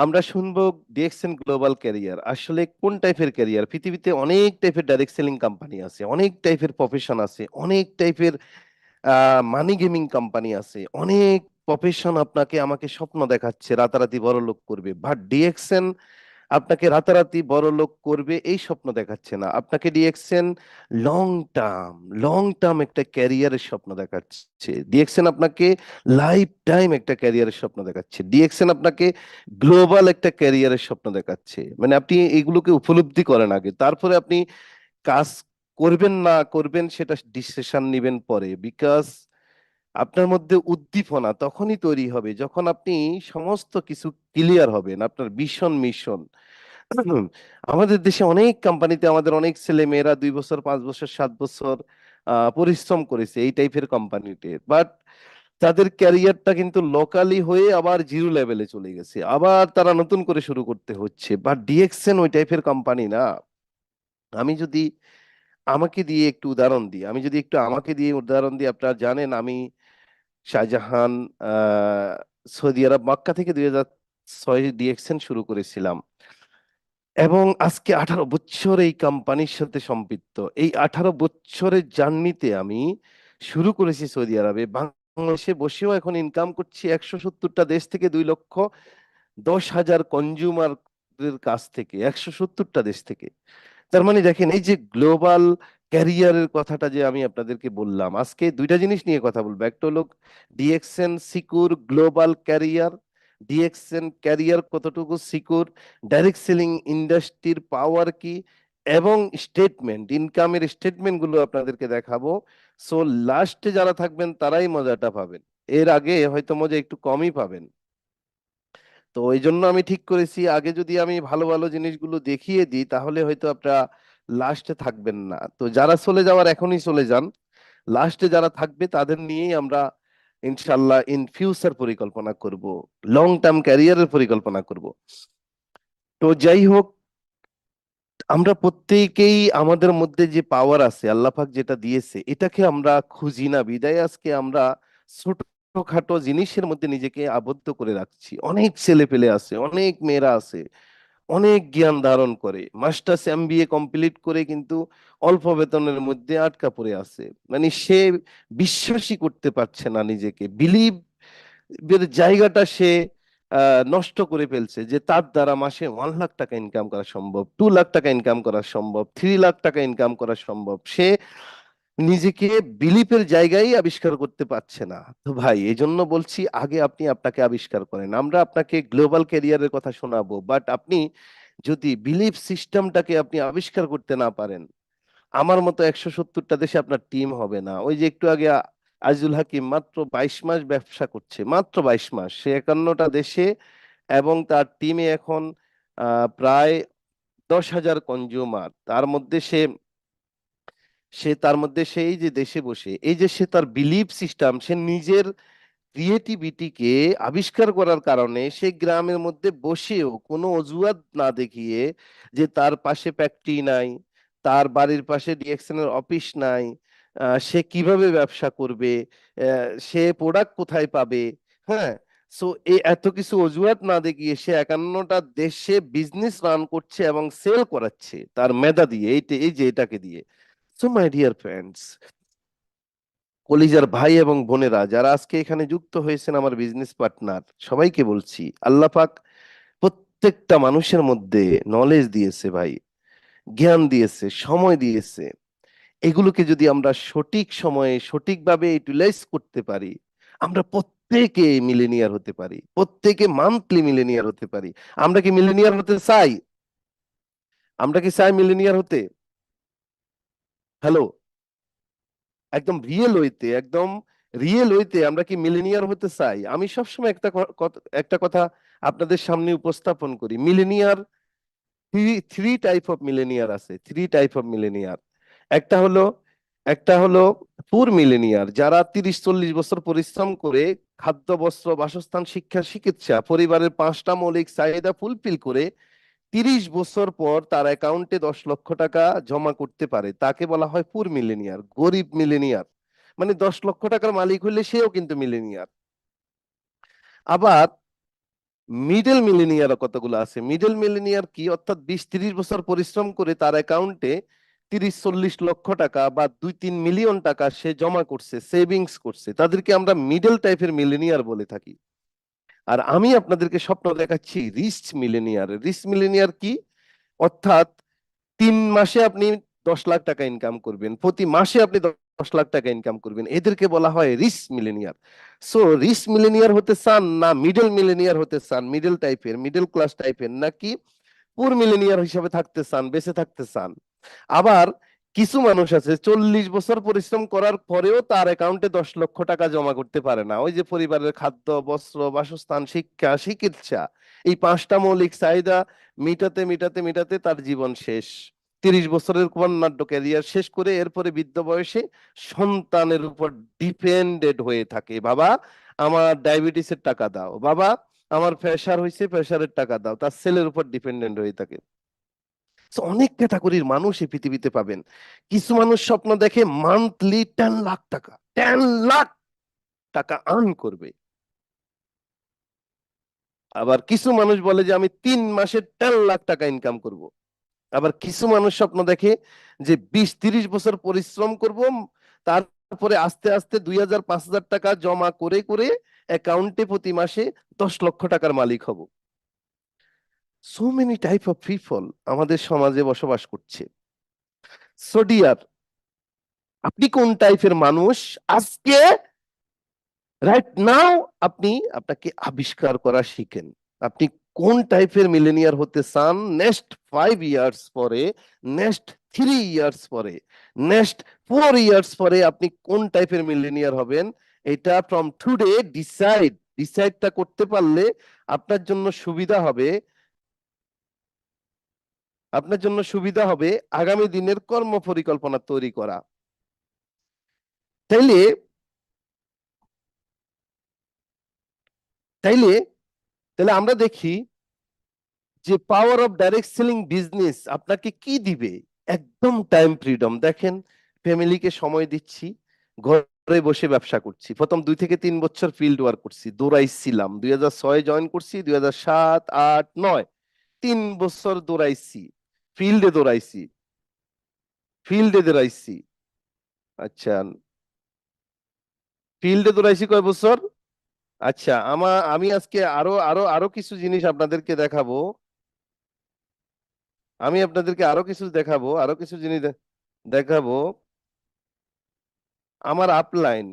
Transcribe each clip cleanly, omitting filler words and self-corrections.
আমরা শুনবো DXN global career. আসলে কোন টাইপের ক্যারিয়ার? পৃথিবীতে অনেক টাইপের ডাইরেক্ট সেলিং কোম্পানি আছে, অনেক টাইপের প্রফেশন আছে, অনেক টাইপের মানি গেমিং কোম্পানি আছে, অনেক প্রফেশন আপনাকে আমাকে স্বপ্ন দেখাচ্ছে রাতারাতি বড় লোক করবে, বাট ডিএক্সএন আপনাকে রাতারাতি বড় লোক করবে এই স্বপ্ন দেখাচ্ছে না। আপনাকে DXN long term long term একটা ক্যারিয়ারের স্বপ্ন দেখাচ্ছে। ডিএক্সএন আপনাকে লাইফ টাইম একটা ক্যারিয়ারের স্বপ্ন দেখাচ্ছে। ডিএক্সএন আপনাকে গ্লোবাল একটা ক্যারিয়ারের স্বপ্ন দেখাচ্ছে। মানে আপনি এগুলোকে উপলব্ধি করেন আগে, তারপরে আপনি কাজ করবেন না করবেন সেটা ডিসিশন নেবেন পরে। বিকজ আপনার মধ্যে উদ্দীপনা তখনই তৈরি হবে যখন আপনি সমস্ত কিছু ক্লিয়ার হবেন, আপনার ভীষণ মিশন। আমাদের দেশে অনেক কোম্পানিতে আমাদের অনেক ছেলে মেয়েরা 2 বছর 5 বছর 7 বছর পরিশ্রম করেছে এই টাইপের কোম্পানিতে, বাট তাদের ক্যারিয়ারটা কিন্তু লোকালি হয়ে আবার জিরো লেভেলে চলে গেছে, আবার তারা নতুন করে শুরু করতে হচ্ছে। বাট ডিএক্সএন ওই টাইপের কোম্পানি না। আমি যদি আমাকে দিয়ে একটু উদাহরণ দিই, আমি যদি একটু আমাকে দিয়ে উদাহরণ দিই, আপনারা জানেন আমি শাহজাহান আহ সৌদি আরব মক্কা থেকে 2006 ডিএক্সএন শুরু করেছিলাম, এবং আজকে 18 বছর এই কোম্পানির সাথে সম্পৃক্ত। এই 18 বছরের জার্নিতে আমি শুরু করেছি সৌদি আরবে, বাংলাদেশে বসেও এখন ইনকাম করছি 170টা দেশ থেকে 2,10,000 কনজিউমারের কাছ থেকে, 170টা দেশ থেকে। তার মানে দেখেন এই যে গ্লোবাল ক্যারিয়ারের কথাটা যে আমি আপনাদেরকে বললাম, আজকে দুইটা জিনিস নিয়ে কথা বলবো। একটা হলো DXN secure global career, DXN career কতটুকু সিকিউর, ডাইরেক্ট সেলিং ইন্ডাস্ট্রির পাওয়ার কি, এবং স্টেটমেন্ট ইনকামের স্টেটমেন্ট গুলো আপনাদেরকে দেখাবো। সো লাস্টে যারা থাকবেন তারাই মজাটা পাবেন, এর আগে হয়তো মজা একটু কমই পাবেন। তো এই জন্য আমি ঠিক করেছি আগে যদি আমি ভালো ভালো জিনিসগুলো দেখিয়ে দিই তাহলে হয়তো আপনারা লাস্টে থাকবেন না। তো যারা চলে যাওয়ার এখনই চলে যান, লাস্টে যারা থাকবে তাদের নিয়েই আমরা ইনশাল্লাহ ইন ফিউচার পরিকল্পনা করব, লং টার্ম ক্যারিয়ারের পরিকল্পনা করব। তো যাই হোক, আমরা প্রত্যেকেই আমাদের মধ্যে যে পাওয়ার আছে আল্লাহ পাক যেটা দিয়েছে এটাকে আমরা খুঁজি না, বিদায় আজকে আমরা ছোটখাটো জিনিসের মধ্যে নিজেকে আবদ্ধ করে রাখছি। অনেক ছেলে পেলে আছে, অনেক মেয়েরা আছে, অনেক জ্ঞান ধারণ করে, মাস্টার্স এমবিএ কমপ্লিট করে কিন্তু অল্প বেতনের মধ্যে আটকা পড়ে আছে। মানে সে বিশ্বাসই করতে পারছে না, নিজেকে বিলিভ এর জায়গাটা সে নষ্ট করে ফেলছে যে তার দ্বারা মাসে 1 লাখ টাকা ইনকাম করা সম্ভব, 2 লাখ টাকা ইনকাম করা সম্ভব, 3 লাখ টাকা ইনকাম করা সম্ভব। সে নিজেকে বিলিপের জায়গায় আবিষ্কার করতে পারছে না। তো ভাই এই জন্য বলছি আগে আপনি আপনাকে আবিষ্কার করেন, আমরা আপনাকে গ্লোবাল ক্যারিয়ারের কথা শোনাবো, বাট আপনি যদি বিলিফ সিস্টেমটাকে আপনি আবিষ্কার করতে না পারেন, আমার মতো 170টা দেশে আপনার টিম হবে না। ওই যে একটু আগে আজিজুল হাকিম মাত্র 22 মাস ব্যবসা করছে, মাত্র 22 মাস, সে 51টা দেশে, এবং তার টিমে এখন প্রায় 10,000 কনজিউমার। তার মধ্যে সে সে তার মধ্যে সেই যে দেশে বসে এই যে সে তার বিলিভ সিস্টেম, সে নিজের ক্রিয়েটিভিটিকে আবিষ্কার করার কারণে সে গ্রামের মধ্যে বসেও কোনো অজুহাত না দেখিয়ে, যে তার পাশে ফ্যাক্টরি নাই, তার বাড়ির পাশে ডিএক্সএনের অফিস নাই, সে কিভাবে ব্যবসা করবে, সে প্রোডাক্ট কোথায় পাবে, হ্যাঁ, সো এই এত কিছু অজুহাত না দেখিয়ে সে 51টা দেশে বিজনেস রান করছে এবং সেল করাচ্ছে তার মেধা দিয়ে, এই যে এটাকে দিয়ে। সো মাই ডিয়ার ফ্রেন্ডস, কলিজার ভাই এবং বোনেরা যারা আজকে এখানে যুক্ত হয়েছেন, আমার বিজনেস পার্টনার, সবাইকে বলছি আল্লাহ পাক প্রত্যেকটা মানুষের মধ্যে নলেজ দিয়েছে ভাই, জ্ঞান দিয়েছে, সময় দিয়েছে। এগুলোকে যদি আমরা সঠিক সময়ে সঠিকভাবে ইউটিলাইজ করতে পারি, আমরা প্রত্যেকে মিলেনিয়ার হতে পারি, প্রত্যেকে মান্থলি মিলেনিয়ার হতে পারি। আমরা কি মিলেনিয়ার হতে চাই? আমরা কি চাই মিলেনিয়ার হতে? হ্যালো, একদম রিয়েল হইতে, একদম রিয়েল হইতে আমরা কি মিলেনিয়ার হতে চাই? আমি সবসময় একটা কথা আপনাদের সামনে উপস্থাপন করি। Millionaire, three three type of millionaire আছে, থ্রি টাইপ অফ মিলেনিয়ার। একটা হলো একটা হলো পুর মিলেনিয়ার, যারা 30-40 বছর পরিশ্রম করে খাদ্য বস্ত্র বাসস্থান শিক্ষা চিকিৎসা পরিবারের 5টা মৌলিক চাহিদা ফুলফিল করে 30 বছর পর তার অ্যাকাউন্টে 10 লক্ষ টাকা জমা করতে পারে, তাকে বলা হয় পুর মিলেনিয়ার, গরিব মিলেনিয়ার। মানে 10 লক্ষ টাকার মালিক হলে সেও কিন্তু মিলেনিয়ার। আবার মিডল মিলেনিয়ার কতগুলো আছে? মিডল মিলেনিয়ার কি, অর্থাৎ 20-30 বছর পরিশ্রম করে তার অ্যাকাউন্টে 30-40 লক্ষ টাকা বা 2-3 মিলিয়ন টাকা সে জমা করছে, সেভিংস করছে, তাদেরকে আমরা মিডল টাইপের মিলেনিয়ার বলে থাকি। আর আমি আপনাদেরকে স্বপ্ন দেখাচ্ছি রিচ মিলেনিয়ার। রিচ মিলেনিয়ার কি, অর্থাৎ 3 মাসে আপনি 10 লাখ টাকা ইনকাম করবেন, প্রতি মাসে আপনি 10 লাখ টাকা ইনকাম করবেন, এদেরকে বলা হয় rich millionaire. So rich millionaire হতে চান না মিডল মিলেনিয়ার হতে চান, মিডল টাইপের, মিডল ক্লাস টাইপের, নাকি পুর মিলেনিয়ার হিসাবে থাকতে চান, বেঁচে থাকতে চান? আবার কিছু মানুষ আছে 40 বছর পরিশ্রম করার পরেও তার অ্যাকাউন্টে 10 লক্ষ টাকা জমা করতে পারে না। ওই যে পরিবারের খাদ্য, বস্ত্র, বাসস্থান, শিক্ষা, চিকিৎসা, এই 5টা মৌলিক চাহিদা মিটাতে মিটাতে মিটাতে তার জীবন শেষ। 30 বছরের বর্ণাঢ্য ক্যারিয়ার শেষ করে এরপরে বৃদ্ধ বয়সে সন্তানের উপর ডিপেন্ডেড হয়ে থাকে। বাবা আমার ডায়াবেটিসের টাকা দাও, বাবা আমার প্রেসার হয়েছে, প্রেসারের টাকা দাও, তার ছেলের উপর ডিপেন্ডেন্ট হয়ে থাকে। So, অনেক ক্যাটাগরির মানুষ এই পৃথিবীতে পাবেন। কিছু মানুষ স্বপ্ন দেখে মান্থলি 10 লাখ টাকা, 10 লাখ টাকা আর্ন করবে। আবার কিছু মানুষ বলে যে আমি 3 মাসে 10 লাখ টাকা ইনকাম করব। আবার কিছু মানুষ স্বপ্ন দেখে যে 20-30 বছর পরিশ্রম করব, তারপরে আস্তে আস্তে 2,000-5,000 টাকা জমা করে করে অ্যাকাউন্টে প্রতি মাসে 10 লক্ষ টাকার মালিক হব। So many type of people আমাদের সমাজে বসবাস করছে। সো ডিয়ার, আপনি কোন টাইপের মানুষ আজকে রাইট নাও, আপনি আপনাকে আবিষ্কার করা শিখেন। আপনি কোন টাইপের মিলেনিয়ার হতে চান নেক্সট 5 ইয়ার্স পরে, নেক্সট 3 ইয়ার্স পরে, নেক্সট 4 ইয়ার্স পরে আপনি কোন টাইপের মিলেনিয়ার হবেন, এটা ফ্রম টুডে ডিসাইডটা করতে পারলে আপনার জন্য সুবিধা হবে। আপনার জন্য সুবিধা হবে আগামী দিনের কর্ম পরিকল্পনা তৈরি করা। তাইলে তাইলে তাহলে আমরা দেখি যে power of direct selling business আপনাকে কি দিবে। একদম টাইম ফ্রিডম। দেখেন, ফ্যামিলিকে সময় দিচ্ছি, ঘরে বসে ব্যবসা করছি। প্রথম 2 থেকে 3 বছর ফিল্ড ওয়ার্ক করছি, দৌড়াইছিলাম। 2006 জয়েন করছি, 2007, 8, 9, 3 বছর দৌড়াইছি, ফিল্ডে দৌড়াইছি, ফিল্ডে দৌড়াইছি। আচ্ছা, ফিল্ডে দৌড়াইছি কয় বছর? আচ্ছা, আমি আজকে আরো আরো আরো কিছু জিনিস আপনাদেরকে দেখাবো। আমি আপনাদেরকে আরো কিছু দেখাবো, আরো কিছু জিনিস দেখাবো। আমার আপলাইন,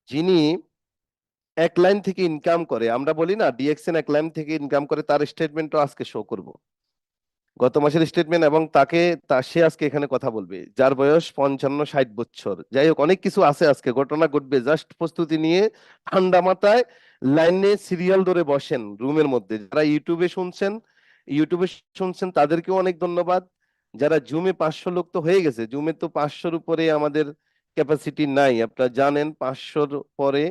যিনি 1 লাইন থেকে ইনকাম করে, আমরা বলি না ডিএক্সএন 1 লাইন থেকে ইনকাম করে, তার স্টেটমেন্টও আজকে শো করব, গত মাসের স্টেটমেন্ট। এবং সে আজকে এখানে কথা বলবে, যার বয়স 55-60 বছর। যাই হোক, অনেক কিছু আছে, আজকে ঘটনা ঘটবে। জাস্ট প্রস্তুতি নিয়ে ঠান্ডা মাথায় লাইনে সিরিয়াল ধরে বসেন রুমের মধ্যে। যারা ইউটিউবে শুনছেন তাদেরকেও অনেক ধন্যবাদ। যারা জুমে 500 লোক তো হয়ে গেছে, জুমে তো 500-র উপরে আমাদের ক্যাপাসিটি নাই, আপনারা জানেন 500-র পরে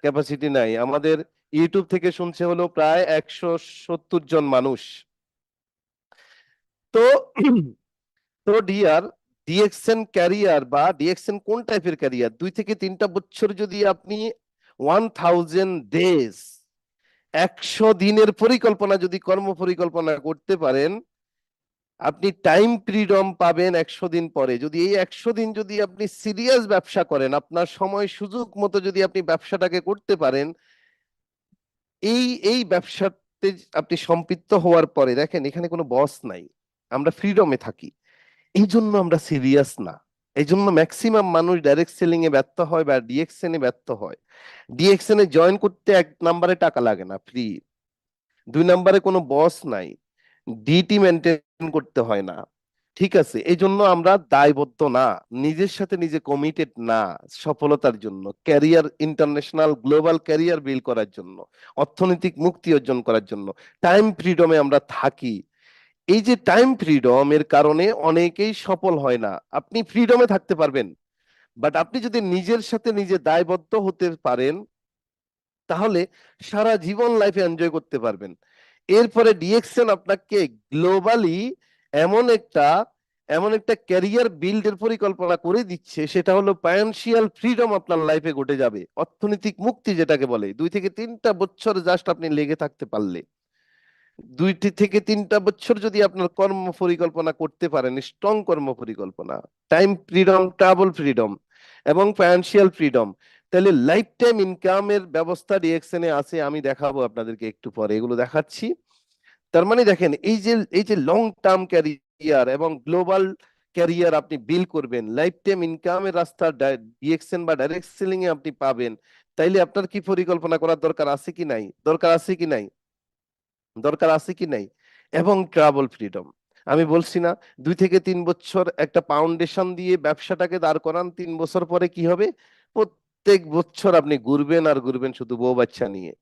ক্যাপাসিটি নাই। আমাদের ইউটিউব থেকে শুনছে হলো প্রায় 170 জন মানুষ। তো তো ডিয়ার, ডিএক্সএন ক্যারিয়ার বা ডিএক্সএন কোন টাইপের ক্যারিয়ার, 2 থেকে 3টা বছর যদি আপনি 1000 ডেজ, 100 দিনের পরিকল্পনা যদি কর্ম পরিকল্পনা করতে পারেন, আপনি টাইম ফ্রিডম পাবেন 100 দিন পরে। যদি এই 100 দিন যদি আপনি সিরিয়াস ব্যবসা করেন, আপনার সময় সুযোগ মতো যদি আপনি ব্যবসাটাকে করতে পারেন, এই এই ব্যবসাতে আপনি সম্পৃক্ত হওয়ার পরে দেখেন এখানে কোনো বস নাই, আমরা ফ্রিডমে থাকি। এই জন্য আমরা সিরিয়াস না। এই জন্য ম্যাক্সিমাম মানুষ ডাইরেক্ট সেলিং এ ব্যর্থ হয় বা ডিএক্সএন এ ব্যর্থ হয়। ডিএক্সএন এ জয়েন করতে 1 নম্বরে টাকা লাগে না, ফ্রি। 2 নম্বরে কোনো বস নাই, ডিটি মেনটেন করতে হয় না। ঠিক আছে, এই জন্য আমরা দায়বদ্ধ না, নিজের সাথে নিজে কমিটেড না সফলতার জন্য, career, international global career build করার জন্য, অর্থনৈতিক মুক্তি অর্জন করার জন্য টাইম ফ্রিডমে আমরা থাকি। এই যে টাইম ফ্রিডম এর কারণে অনেকেই সফল হয় না। আপনি ফ্রিডমে থাকতে পারবেন, বাট আপনি যদি নিজের সাথে নিজে দায়বদ্ধ হতে পারেন, তাহলে সারা জীবন লাইফে এনজয় করতে পারবেন। এরপরে ডিএক্সএন আপনাকে গ্লোবালি এমন একটা এমন একটা ক্যারিয়ার বিল্ডের পরিকল্পনা করে দিচ্ছে, সেটা হলো ফাইন্যান্সিয়াল ফ্রিডম আপনার লাইফে ঘটে যাবে, অর্থনৈতিক মুক্তি যেটাকে বলে। 2 থেকে 3টা বছর জাস্ট আপনি লেগে থাকতে পারলে, 2 থেকে 3টা বছর যদি আপনার কর্ম পরিকল্পনা করতে পারেন, স্ট্রং কর্ম পরিকল্পনা, টাইম ফ্রিডম, ট্রাভেল ফ্রিডম এবং ফাইন্যান্সিয়াল ফ্রিডম, তাহলে লাইফ টাইম ইনকামের ব্যবস্থা ডিএক্সএনে আছে। আমি দেখাবো আপনাদেরকে একটু পরে, এগুলো দেখাচ্ছি। তার মানে দেখেন, এই যে লং টার্ম ক্যারিয়ার এবং গ্লোবাল ক্যারিয়ার আপনি বিল্ড করবেন, লাইফ টাইম ইনকামের রাস্তা ডিএক্সএন বা ডাইরেক্ট সেলিং এ আপনি পাবেন। তাইলে আপনার কি পরিকল্পনা করার দরকার আছে কি নাই? দরকার আছে কি নাই? দরকার আছে কি নাই? এবং ট্রাভেল ফ্রিডম। আমি বলছি না, 2 থেকে 3 বছর একটা ফাউন্ডেশন দিয়ে ব্যবসাটাকে দাঁড় করান, 3 বছর পরে কি হবে? প্রত্যেক বছর আপনি ঘুরবেন আর ঘুরবেন, শুধু বউ বাচ্চা নিয়ে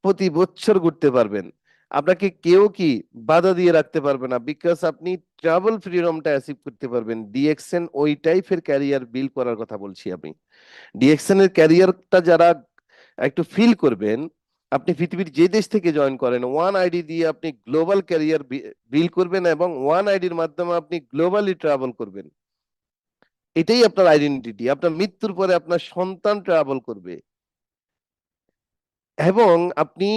প্রতি বছর ঘুরতে পারবেন। আপনাকে কেউ কি বাধা দিয়ে রাখতে পারবে না, বিকজ আপনি ট্রাভেল ফ্রিডমটা অ্যাচিভ করতে পারবেন। ডিএক্সএন ওই টাইপের ক্যারিয়ার বিল্ড করার কথা বলছি আমি। ডিএক্সএন এর ক্যারিয়ারটা যারা একটু ফিল করবেন, আপনি পৃথিবীর যে দেশ থেকে জয়েন করেন, ওয়ান আইডি দিয়ে আপনি গ্লোবাল ক্যারিয়ার বিল্ড করবেন এবং ওয়ান আইডির মাধ্যমে আপনি গ্লোবালি ট্রাভেল করবেন। এটাই আপনার আইডেন্টিটি। আপনার মৃত্যুর পরে আপনার সন্তান ট্রাভেল করবে এবং আপনি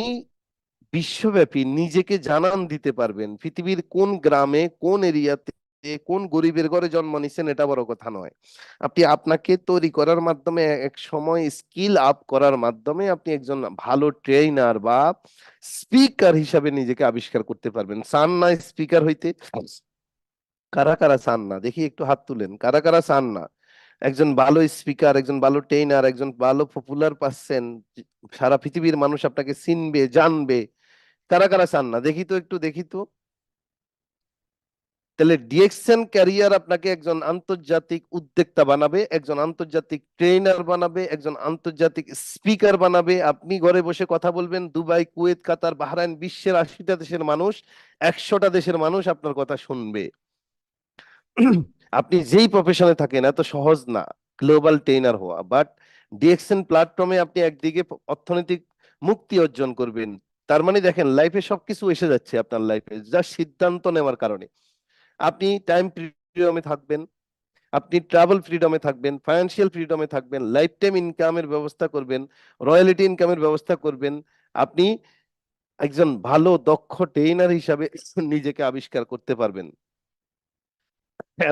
বিশ্বব্যাপী নিজেকে জানান দিতে পারবেন। পৃথিবীর কোন গ্রামে, কোন এরিয়াতে, কোন গরিবের ঘরে জন্ম নিছেন এটা বড় কথা নয়। আপনি আপনাকে তৈরি করার মাধ্যমে, এক সময় স্কিল আপ করার মাধ্যমে আপনি একজন ভালো ট্রেইনার বা স্পিকার হিসাবে নিজেকে আবিষ্কার করতে পারবেন। চান না স্পিকার হইতে? কারা কারা চান না দেখি, একটু হাত তুলেন। কারা কারা চান না একজন ভালো স্পিকার, একজন ভালো ট্রেইনার, একজন ভালো পপুলার পার্সন, সারা পৃথিবীর মানুষ আপনাকে চিনবে, জানবে? কারা কারা চান না দেখি তো, একটু দেখি তো। তাহলে ডিএক্সএন ক্যারিয়ার আপনাকে একজন আন্তর্জাতিক উদ্যোক্তা বানাবে, একজন আন্তর্জাতিক ট্রেনার বানাবে, একজন আন্তর্জাতিক স্পিকার বানাবে। আপনি ঘরে বসে কথা বলবেন, দুবাই, কুয়েত, কাতার, বাহরাইন, বিশ্বের 80টা দেশের মানুষ, 100টা দেশের মানুষ আপনার কথা শুনবে। আপনি যেই প্রফেশনে থাকেন, এত সহজ না গ্লোবাল ট্রেনার হওয়া, বাট ডিএক্সএন প্ল্যাটফর্মে আপনি একদিকে অর্থনৈতিক মুক্তি অর্জন করবেন। তার মানে দেখেন, লাইফে সবকিছু এসে যাচ্ছে আপনার লাইফে, যা সিদ্ধান্ত নেওয়ার কারণে। আপনি টাইম ফ্রিডমে থাকবেন, আপনি ট্রাভেল ফ্রিডমে থাকবেন, ফাইন্যান্সিয়াল ফ্রিডমে থাকবেন, লাইফ টাইম ইনকামের ব্যবস্থা করবেন, রয়্যালিটি ইনকামের ব্যবস্থা করবেন। আপনি একজন ভালো দক্ষ ট্রেনার হিসাবে নিজেকে আবিষ্কার করতে পারবেন।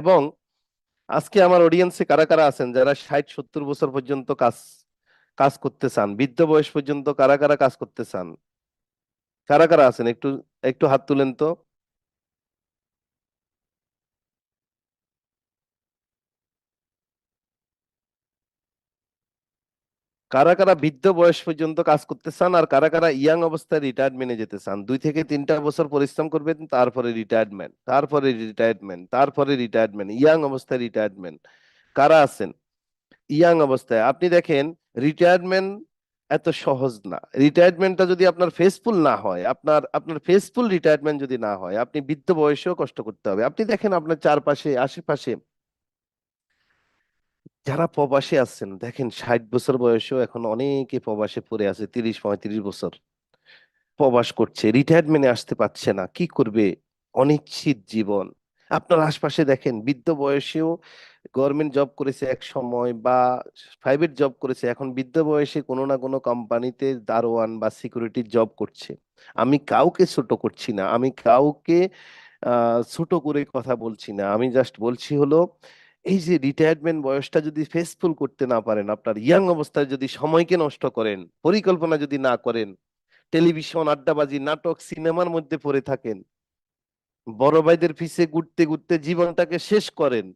এবং আজকে আমার অডিয়েন্সে কারা কারা আছেন যারা 60-70 বছর পর্যন্ত কাজ কাজ করতে চান, বৃদ্ধ বয়স পর্যন্ত কারা কারা কাজ করতে চান? কারা কারা আছেন একটু, একটু হাত তুলেন তো। কারা কারা বৃদ্ধ বয়স পর্যন্ত কাজ করতে চান, আর কারা কারা ইয়াং অবস্থায় রিটায়ারমেন্টে যেতে চান? 2 থেকে 3টা বছর পরিশ্রম করবেন, তারপরে রিটায়ারমেন্ট, তারপরে রিটায়ারমেন্ট, তারপরে রিটায়ারমেন্ট, ইয়াং অবস্থায় রিটায়ারমেন্ট। কারা আছেন ইয়াং অবস্থায়? আপনি দেখেন, রিটায়ারমেন্ট এত সহজ না। রিটায়ারমেন্টটা যদি আপনার ফেসফুল না হয়, আপনার আপনার ফেসফুল রিটায়ারমেন্ট যদি না হয়, আপনি বৃদ্ধ বয়সেও কষ্ট করতে হবে। আপনি দেখেন আপনার চারপাশে, আশেপাশে যারা প্রবাসে আছেন, দেখেন 60 বছর বয়সেও এখন অনেকে প্রবাসে পড়ে আছে, 30-35 বছর প্রবাস করছে, রিটায়ারমেন্টে আসতে পারছে না, কি করবে? অনিশ্চিত জীবন। আপনার আশপাশে দেখেন, বৃদ্ধ বয়সেও গভর্নমেন্ট জব করেছে এক সময় বা প্রাইভেট জব করেছে, এখন বৃদ্ধ বয়সে কোনো না কোনো কোম্পানিতে দারোয়ান বা সিকিউরিটির জব করছে। আমি কাউকে ছোট করছি না, আমি কাউকে ছোট করে কথা বলছি না, আমি জাস্ট বলছি হলো, এই যে রিটায়ারমেন্ট বয়সটা যদি ফেসফুল করতে না পারেন, আপনার ইয়াং অবস্থায় যদি সময়কে নষ্ট করেন, পরিকল্পনা যদি না করেন, টেলিভিশন, আড্ডাবাজি, নাটক, সিনেমার মধ্যে পড়ে থাকেন, বড় ভাইদের পিছে ঘুরতে ঘুরতে জীবনটাকে শেষ করেন,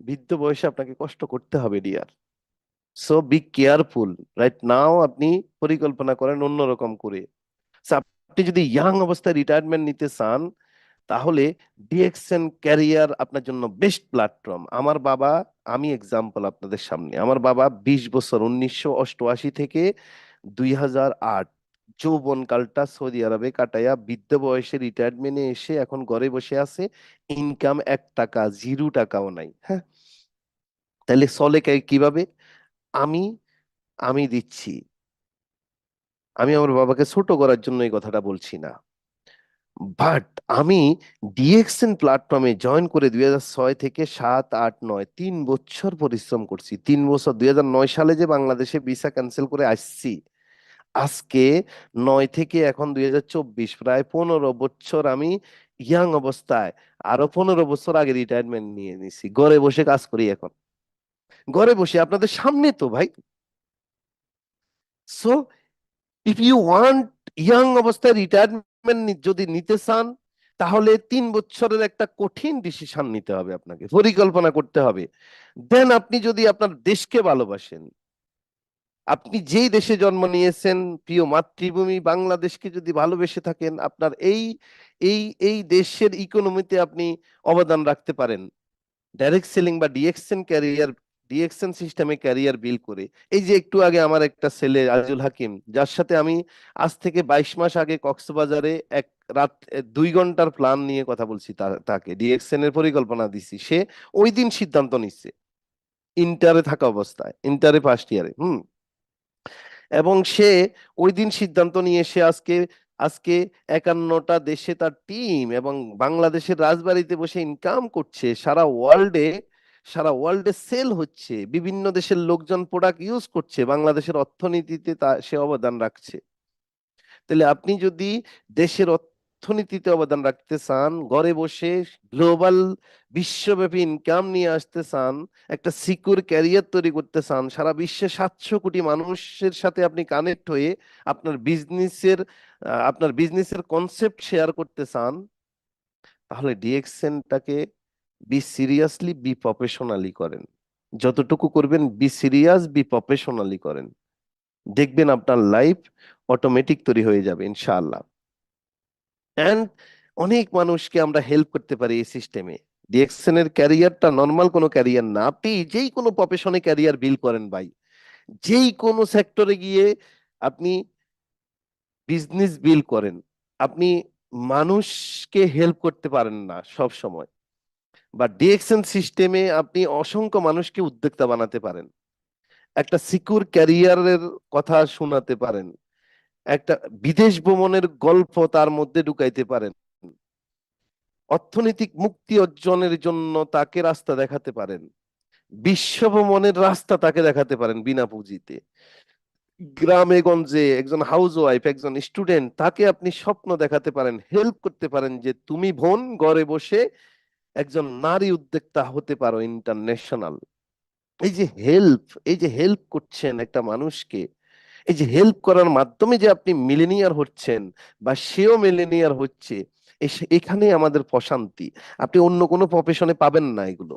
বৃদ্ধ বয়সে আপনাকে কষ্ট করতে হবে dear. So be careful right now. আপনি পরিকল্পনা করেন অন্যরকম করে। So, আপনি যদি ইয়াং অবস্থায় রিটায়ারমেন্ট নিতে চান, তাহলে ডিএক্সএন ক্যারিয়ার আপনার জন্য বেস্ট প্ল্যাটফর্ম। আমার বাবা, আমি এক্সাম্পল আপনাদের সামনে, আমার বাবা 20 বছর, 1988 থেকে 2008 যৌবন কালটা সৌদি আরবে কাটায়া বৃদ্ধ বয়সে রিটায়ারমেন্টে এসে এখন ঘরে বসে আছে। ইনকাম 1 টাকা, 0 টাকাও নাই। হ্যাঁ, তাহলে চলে কিভাবে? আমি আমি দিচ্ছি। আমি আমার বাবাকে ছোট করার জন্য এই কথাটা বলছি না। বাট আমি ডিএক্সএন প্ল্যাটফর্মে জয়েন করে 2006 থেকে 7, 8, 9 3 বছর পরিশ্রম করছি। 3 বছর, 2009 সালে যে বাংলাদেশে ভিসা ক্যান্সেল করে আসছি, আজকে 9 থেকে এখন 2024, প্রায় 15 বছর আমি ইয়াং অবস্থায়, আরো 15 বছর আগে রিটায়ারমেন্ট নিয়ে নিছি, ঘরে বসে কাজ করি এখন, ঘরে বসে আপনাদের সামনে তো ভাই। So if you want, young অবস্থায় রিটায়ারমেন্ট যদি নিতে চান, তাহলে 3 বছরের একটা কঠিন ডিসিশন নিতে হবে, আপনাকে পরিকল্পনা করতে হবে। দেন আপনি যদি আপনার দেশকে ভালোবাসেন, আপনি যেই দেশে জন্ম নিয়েছেন, প্রিয় মাতৃভূমি বাংলাদেশকে যদি ভালোবেসে থাকেন, আপনার এই এই এই দেশের ইকোনমিতে আপনি অবদান রাখতে পারেন, ডাইরেক্ট সেলিং বা ডিএক্সএন ক্যারিয়ার, ডিএক্সএন সিস্টেমে ক্যারিয়ার বিল্ড করে। এই যে একটু আগে আমার একটা ছেলে আজিজুল হাকিম, যার সাথে আমি আজ থেকে 22 মাস আগে কক্সবাজারে এক রাত 2 ঘন্টার প্ল্যান নিয়ে কথা বলছি, তাকে ডিএক্সএন এর পরিকল্পনা দিছি, সে ওই দিন সিদ্ধান্ত নিচ্ছে, ইন্টারে থাকা অবস্থায়, ইন্টারে ফার্স্ট ইয়ারে। এবং সে ওই দিন সিদ্ধান্ত নিয়ে সে আজকে আজকে 51টা দেশে তার টিম, এবং বাংলাদেশের রাজবাড়িতে বসে ইনকাম করছে, সারা ওয়ার্ল্ডে সেল হচ্ছে, বিভিন্ন দেশের লোকজন প্রোডাক্ট ইউজ করছে, বাংলাদেশের অর্থনীতিতে সে অবদান রাখছে। তাহলে আপনি যদি দেশের অর্থনীতিতে অবদান রাখতে চান, ঘরে বসে গ্লোবাল, বিশ্বব্যাপী ইনকাম নিয়ে আসতে চান, একটা সিকিউর ক্যারিয়ার তৈরি করতে চান, সারা বিশ্বে 700 কোটি মানুষের সাথে আপনি কানেক্ট হয়ে আপনার বিজনেসের কনসেপ্ট শেয়ার করতে চান, তাহলে ডিএক্সএনটাকে বি সিরিয়াসলি, বি প্রফেশনালি করেন। যতটুকু করবেন বি সিরিয়াস, বি প্রফেশনালি করেন, দেখবেন আপনার লাইফ অটোমেটিক তৈরি হয়ে যাবে ইনশাআল্লাহ। এন্ড অনেক মানুষকে আমরা হেল্প করতে পারি এই সিস্টেমে। ডিএক্সএন এর ক্যারিয়ারটা নর্মাল কোনো ক্যারিয়ার না, আপনি যেই কোনো প্রফেশনে ক্যারিয়ার বিল্ড করেন ভাই, যেই কোনো সেক্টরে গিয়ে আপনি বিজনেস বিল্ড করেন, আপনি মানুষকে হেল্প করতে পারেন না সব সময়, বা ডিএক্সএন সিস্টেমে আপনি অসংখ্য মানুষকে উদ্যোক্তা বানাতে পারেন, একটা সিকিউর ক্যারিয়ারের কথা শোনাতে পারেন, একটা বিদেশ ভ্রমণের গল্প তার মধ্যে ঢুকাইতে পারেন, অর্থনৈতিক মুক্তি অর্জনের জন্য তাকে রাস্তা দেখাতে পারেন, বিশ্ব ভ্রমণের রাস্তা তাকে দেখাতে পারেন বিনা পুঁজিতে, গ্রামে গঞ্জে একজন হাউস ওয়াইফ, একজন স্টুডেন্ট, তাকে আপনি স্বপ্ন দেখাতে পারেন, হেল্প করতে পারেন যে তুমি বোন ঘরে বসে একজন নারী উদ্যোক্তা হতে পারো ইন্টারন্যাশনাল। এই যে হেল্প করছেন একটা মানুষকে, এই যে হেল্প করার মাধ্যমে যে আপনি মিলেনিয়ার হচ্ছেন, বা সেও মিলেনিয়ার হচ্ছে, এখানে আমাদের প্রশান্তি, আপনি অন্য কোনো প্রফেশনে পাবেন না এগুলো।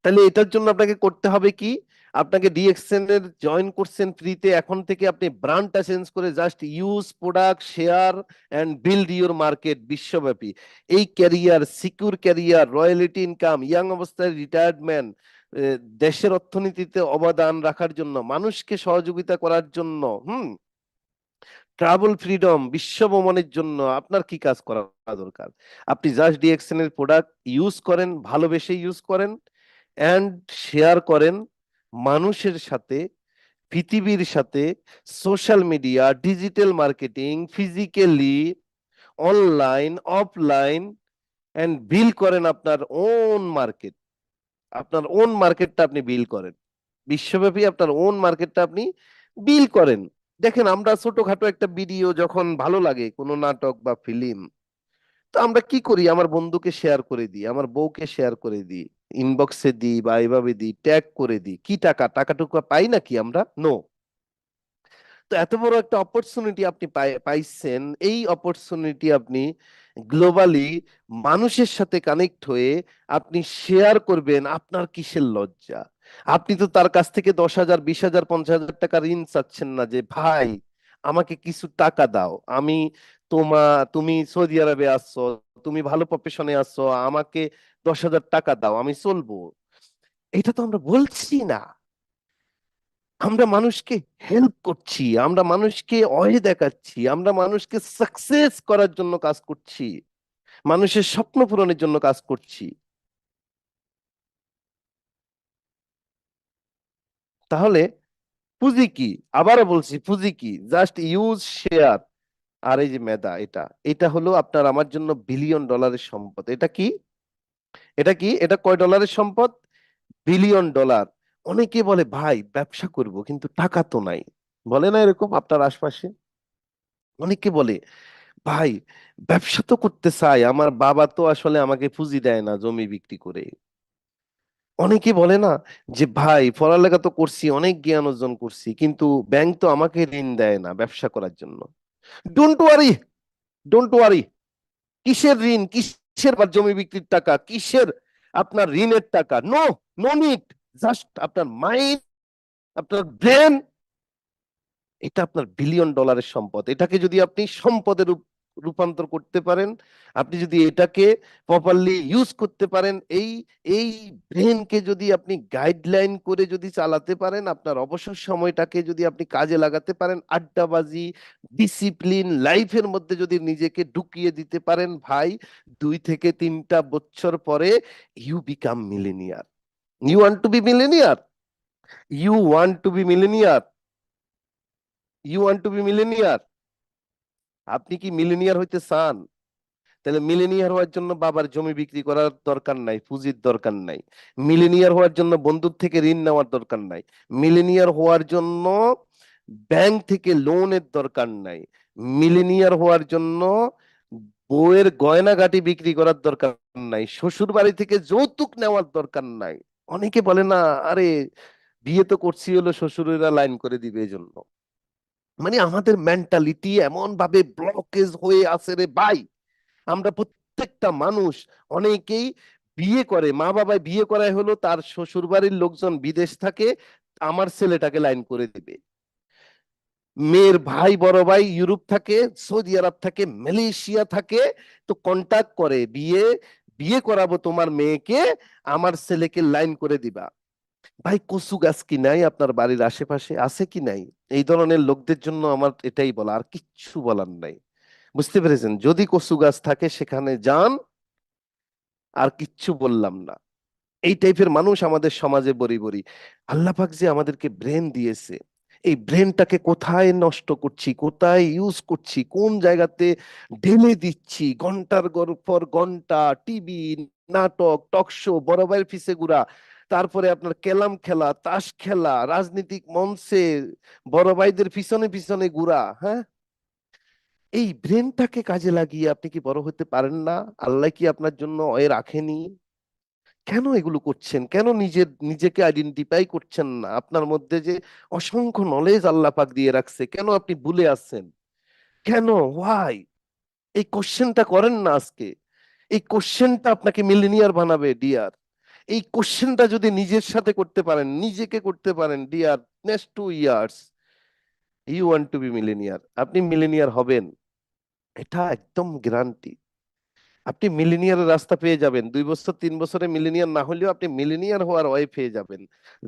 তাহলে এটার জন্য আপনাকে করতে হবে কি, আপনাকে ডিএক্সএন এর জয়েন করছেন ফ্রিতে, এখন থেকে আপনি ব্র্যান্ডটা চেঞ্জ করে just use product, share and build your market বিশ্বব্যাপী। এই career, secure career, royalty income, young অবস্থায় রিটায়ারমেন্ট, দেশের অর্থনীতিতে অবদান রাখার জন্য, মানুষকে সহযোগিতা করার জন্য, ট্রাভেল ফ্রিডম, বিশ্ব ভ্রমণের জন্য আপনার কি কাজ করা দরকার? আপনি জাস্ট ডিএক্সএন এর প্রোডাক্ট ইউজ করেন, ভালোবেসে ইউজ করেন, এন্ড শেয়ার করেন মানুষের সাথে, পৃথিবীর সাথে, social media, digital marketing, physically, online, offline, and build করেন আপনার ওন মার্কেট। আপনার ওন মার্কেটটা আপনি বিল করেন, বিশ্বব্যাপী আপনার ওন মার্কেটটা আপনি বিল করেন। দেখেন, আমরা ছোটখাটো একটা ভিডিও যখন ভালো লাগে, কোনো নাটক বা ফিল্ম, তো আমরা কি করি, আমার বন্ধুকে শেয়ার করে দিই, আমার বউকে শেয়ার করে দিই, ইনবক্সে দিই বা এইভাবে দিই, ট্যাগ করে দিই, কি টাকাটুকু পাই নাকি আমরা? নো। তো এত বড় একটা অপরচুনিটি আপনি পাইছেন, এই অপরচুনিটি আপনি গ্লোবালি মানুষের সাথে কানেক্ট হয়ে আপনি শেয়ার করবেন, আপনার কিসের লজ্জা? আপনি তো তার কাছ থেকে 10,000, 20,000, 50,000 টাকা ঋণ চাচ্ছেন না যে ভাই আমাকে কিছু টাকা দাও, আমি তুমি সৌদি আরবে আসছো, তুমি ভালো প্রফেশনে আসছো, আমাকে 10,000 টাকা দাও, আমি চলবো। এটা তো আমরা বলছি না। আমরা মানুষকে হেল্প করছি, আমরা মানুষকে ওয়ে দেখাচ্ছি, আমরা মানুষকে সাকসেস করার জন্য কাজ করছি, মানুষের স্বপ্ন পূরণের জন্য কাজ করছি। তাহলে পুঁজি কি? আবারও বলছি, পুঁজি কি? জাস্ট ইউজ, শেয়ার, আর এই যে মেধা, এটা এটা হলো আপনার আমার জন্য বিলিয়ন ডলারের সম্পদ। এটা কি, এটা কি, এটা কয় ডলারের সম্পদ? Billion dollar. অনেকে বলে ভাই ব্যবসা করব কিন্তু টাকা তো নাই, বলে না এরকম আপনার আশপাশে? অনেকে বলে ভাই ব্যবসা তো করতে চাই, আমার বাবা তো আসলে আমাকে পুঁজি দেয় না জমি বিক্রি করে। অনেকে বলে না যে ভাই পড়ালেখা তো করছি, অনেক জ্ঞান অর্জন করছি, কিন্তু ব্যাংক তো আমাকে ঋণ দেয় না ব্যবসা করার জন্য। Don't worry, don't worry. কিসের ঋণ, কিসের বা জমি বিক্রির টাকা, কিসের আপনার ঋণের টাকা? No, no need. জাস্ট আপনার মাইন্ড, আপনার ব্রেন, এটা আপনার বিলিয়ন ডলারের সম্পদ। এটাকে যদি আপনি সম্পদে রূপান্তর করতে পারেন, আপনি যদি এটাকে প্রপারলি ইউজ করতে পারেন, এই এই ব্রেনকে যদি আপনি গাইডলাইন করে যদি চালাতে পারেন, আপনার অবসর সময়টাকে যদি আপনি কাজে লাগাতে পারেন, আড্ডাবাজি, ডিসিপ্লিন লাইফের মধ্যে যদি নিজেকে ঢুকিয়ে দিতে পারেন, ভাই 2 থেকে 3টা বছর পরে you become millionaire. You want to be millionaire? You want to be millionaire? You want to be millionaire? আপনি কি মিলেনিয়ার হইতে চান? তাহলে মিলেনিয়ার হওয়ার জন্য বাবার জমি বিক্রি করার দরকার নাই, পুঁজির দরকার নাই। মিলেনিয়ার হওয়ার জন্য বন্ধুর থেকে ঋণ নেওয়ার দরকার নাই। মিলেনিয়ার হওয়ার জন্য ব্যাংক থেকে লোনের দরকার নাই। মিলেনিয়ার হওয়ার জন্য বউয়ের গয়নাগাটি বিক্রি করার দরকার নাই, শ্বশুর বাড়ি থেকে যৌতুক নেওয়ার দরকার নাই। অনেকে বলে না, আরে বিয়ে তো করছি হলো শ্বশুরেরা লাইন করে দিবে এজন্য। মানে আমাদের মেন্টালিটি এমন ভাবে ব্লকেজ হয়ে আছে রে ভাই। আমরা প্রত্যেকটা মানুষ, অনেকেই বিয়ে করে, মা বাবাই বিয়ে করায় হলো তার শ্বশুর বাড়ির লোকজন বিদেশ থাকে, আমার ছেলেটাকে লাইন করে দিবে। মেয়ের ভাই বড় ভাই ইউরোপ থাকে, সৌদি আরব থাকে, মালয়েশিয়া থাকে, তো কন্টাক্ট করে বিয়ে, বিয়ে করাবো তোমার মেয়েকে, আমার ছেলেকে লাইন করে দিবা। ভাই কচু গাছ কি নাই আপনার বাড়ির আশেপাশে? আছে কি নাই? এই ধরনের লোকদের জন্য আমার এটাই বলা, আর কিচ্ছু বলার নাই। বুঝতে পেরেছেন? যদি কচু গাছ থাকে সেখানে যান, আর কিচ্ছু বললাম না। এই টাইপের মানুষ আমাদের সমাজে বড়ি বড়ি। আল্লাহ পাক যে আমাদেরকে ব্রেন দিয়েছে, এই ব্রেনটাকে কোথায় নষ্ট করছি, কোথায় ইউজ করছি, কোন জায়গাতে ঢেলে দিচ্ছি, ঘন্টার পর ঘন্টা টিভি, নাটক, টক শো, বড় ভাইয়ের পিছে ঘুরা, তারপরে আপনার কেলাম খেলা, তাস খেলা, রাজনৈতিক মঞ্চে বড় ভাইদের পিছনে পিছনে ঘুরা। হ্যাঁ, এই ব্রেনটাকে কাজে লাগিয়ে আপনি কি বড় হতে পারেন না? আল্লাহ কি আপনার জন্য এ রাখেনি? কেন এগুলো করছেন? কেন নিজেকে আইডেন্টিফাই করছেন না? আপনার মধ্যে যে অসংখ্য নলেজ আল্লাহ পাক দিয়ে রাখছে, কেন আপনি ভুলে আছেন? কেন? হোয়াই? এই কোশ্চেনটা করেন না আজকে। এই কোশ্চেনটা আপনাকে মিলিনিয়ার বানাবে ডিয়ার। এই কোশ্চেনটা যদি নিজের সাথে করতে পারেন, নিজেকে করতে পারেন dear, next 2 years you want to be millionaire, আপনি মিলিনিয়ার হবেন। এটা একদম গ্যারান্টি। আপনি মিলিনিয়ারের রাস্তা পেয়ে যাবেন, 2 বছর 3 বছরে মিলিনিয়ার না হলেও আপনি মিলিনিয়ার হওয়ার ওয়ে পেয়ে যাবেন।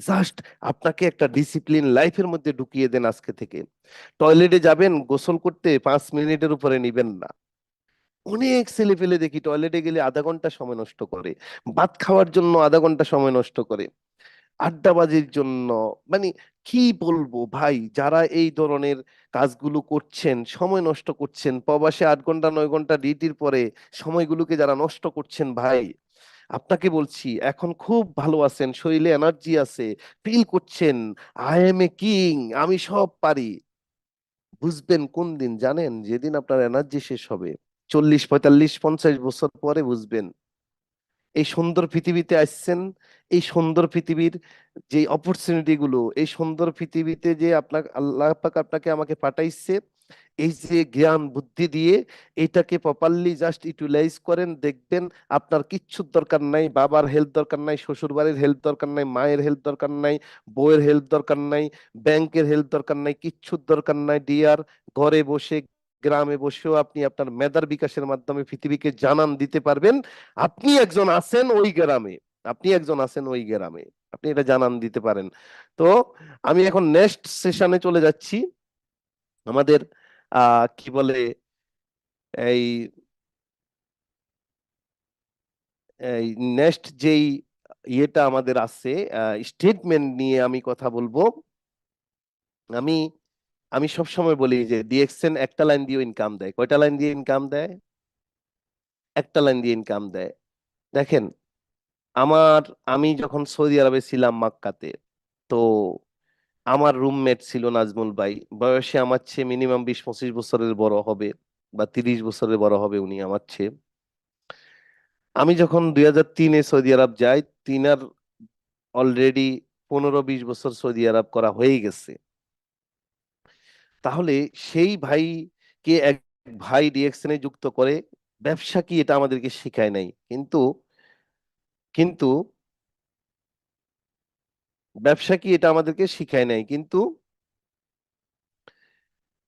জাস্ট আপনাকে একটা ডিসিপ্লিন লাইফের মধ্যে ঢুকিয়ে দেন আজকে থেকে। টয়লেটে যাবেন গোসল করতে, 5 মিনিটের উপরে নিবেন না। অনেক ছেলে পেলে দেখি টয়লেটে গেলে আধা ঘন্টা সময় নষ্ট করে, ভাত খাওয়ার জন্য আধা ঘন্টা সময় নষ্ট করে, আড্ডাবাজির জন্য। মানে কি বলবো ভাই, যারা এই ধরনের কাজগুলো করছেন, সময় নষ্ট করছেন, প্রবাসে 8 ঘন্টা 9 ঘন্টা ডিউটির পরে সময়গুলোকে যারা নষ্ট করছেন, ভাই আপনাকে বলছি এখন খুব ভালো আছেন, শরীরে এনার্জি আছে, ফিল করছেন আই এম এ কিং, আমি সব পারি। বুঝবেন কোন দিন জানেন? যেদিন আপনার এনার্জি শেষ হবে, 40 45 50 বছর পরে বুঝবেন। এই সুন্দর পৃথিবীতে আসছেন, এই সুন্দর পৃথিবীর যে অপরচুনিটি গুলো, এই সুন্দর পৃথিবীতে যে আপনাকে আল্লাহ পাক আপনাকে আমাকে পাঠাইছে, এই যে জ্ঞান বুদ্ধি দিয়ে এটাকে প্রপারলি জাস্ট ইউটিলাইজ করেন, দেখবেন আপনার কিচ্ছুর দরকার নাই। বাবার হেল্প দরকার নাই, শ্বশুর বাড়ির হেল্প দরকার নাই, মায়ের হেল্প দরকার নাই, বউয়ের হেল্প দরকার নাই, ব্যাংকের হেল্প দরকার নাই, কিচ্ছুর দরকার নাই ডিয়ার। ঘরে বসে, গ্রামে বসেও আপনি আপনার মেধার বিকাশের মাধ্যমে পৃথিবীকে জানান দিতে পারবেন আপনি একজন আছেন ওই গ্রামে, আপনি একজন আছেন ওই গ্রামে, আপনি এটা জানান দিতে পারেন। তো আমি এখন নেক্সট সেশনে চলে যাচ্ছি। আমাদের কি বলে, এই এই নেক্সট যেই ইয়েটা আমাদের আছে, স্টেটমেন্ট নিয়ে আমি কথা বলবো। আমি আমি সবসময় বলি যে ডিএক্সএন একটা লাইন দিয়ে ইনকাম দেয়। কয়টা লাইন দিয়ে ইনকাম দেয়? একটা লাইন দিয়ে ইনকাম দেয়। দেখেন, আমার আমি যখন সৌদি আরবে ছিলাম মক্কাতে, তো আমার রুমমেট ছিল নাজমুল ভাই। বয়সে আমার চেয়ে মিনিমাম 20-25 বছরের বড় হবে, বা 30 বছরের বড় হবে উনি আমার চেয়ে। আমি যখন 2003-এ সৌদি আরব যাই, তিনার অলরেডি 15-20 বছর সৌদি আরব করা হয়ে গেছে। তাহলে সেই ভাইকে এক ভাই ডিএক্সএন যুক্ত করে, ব্যবসা কি এটা আমাদেরকে শিখায় নাই। কিন্তু কিন্তু ব্যবসা কি এটা আমাদেরকে শিখায় নাই, কিন্তু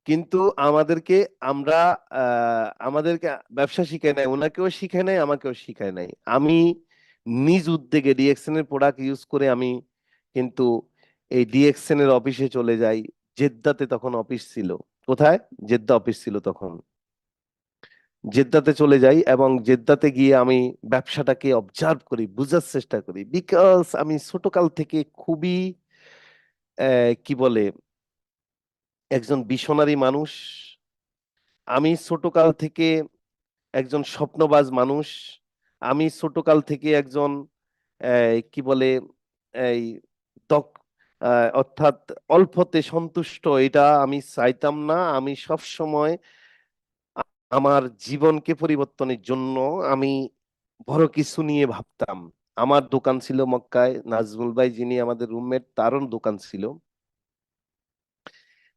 কিন্তু আমাদেরকে আমরা আমাদেরকে ব্যবসা শিখায় নাই, ওনাকেও শিখায় নাই, আমাকেও শিখায় নাই। আমি নিজ উদ্যোগে ডিএক্সএন এর প্রোডাক্ট ইউজ করে আমি কিন্তু এই ডিএক্সএন এর অফিসে চলে যাই। জেদ্দাতে তখন অফিস ছিল। কোথায়? জেদ্দা অফিস ছিল তখন। জেদ্দাতে চলে যাই এবং জেদ্দাতে গিয়ে আমি ব্যবসাটাকে অবজার্ভ করি, বুঝার চেষ্টা করি। বিকজ আমি ছোটকাল থেকে খুবই কি বলে, একজন ভিশনারি মানুষ। আমি ছোটকাল থেকে একজন স্বপ্নবাজ মানুষ। আমি ছোটকাল থেকে একজন কি বলে, এই দক অর্থাৎ অল্পতে সন্তুষ্ট, এটা আমি চাইতাম না। আমি সব সময় আমার জীবনকে পরিবর্তনের জন্য আমি বড় কিছু নিয়ে ভাবতাম। আমার দোকান ছিল মক্কায়, নাজমুল ভাই যিনি আমাদের রুমমেট, তারও দোকান ছিল।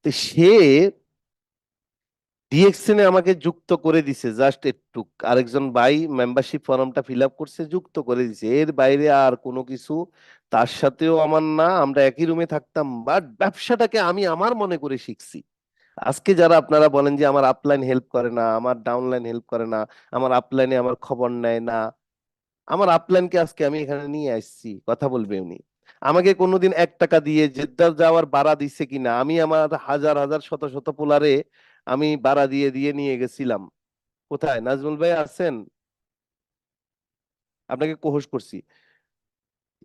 তো সে ডিএক্সএন এ আমাকে যুক্ত করে দিছে জাস্ট একটু। আরেকজন ভাই মেম্বারশিপ ফর্মটা ফিল আপ করছে, যুক্ত করে দিছে। এর বাইরে আর কোনো কিছু তার সাথেও আমার না। আমরা একই রুমে থাকতাম, বাট ব্যবসাটাকে আমি আমার মনে করে শিখছি। আজকে যারা আপনারা বলেন যে আমার আপলাইন হেল্প করে না, আমার ডাউনলাইন হেল্প করে না, আমার আপলাইনে আমার খবর নেয় না, আমার আপলাইনকে আজকে আমি এখানে নিয়ে আসছি, কথা বলবে উনি। আমাকে কোনোদিন 1 টাকা দিয়ে জেদ্দা যাওয়ার ভাড়া দিছে কিনা, আমি আমার হাজার হাজার শত শত পোলারে আমি ভাড়া দিয়ে দিয়ে নিয়ে গেছিলাম। কোথায় নাজমুল ভাই আছেন? আপনাকে কোহস করছি,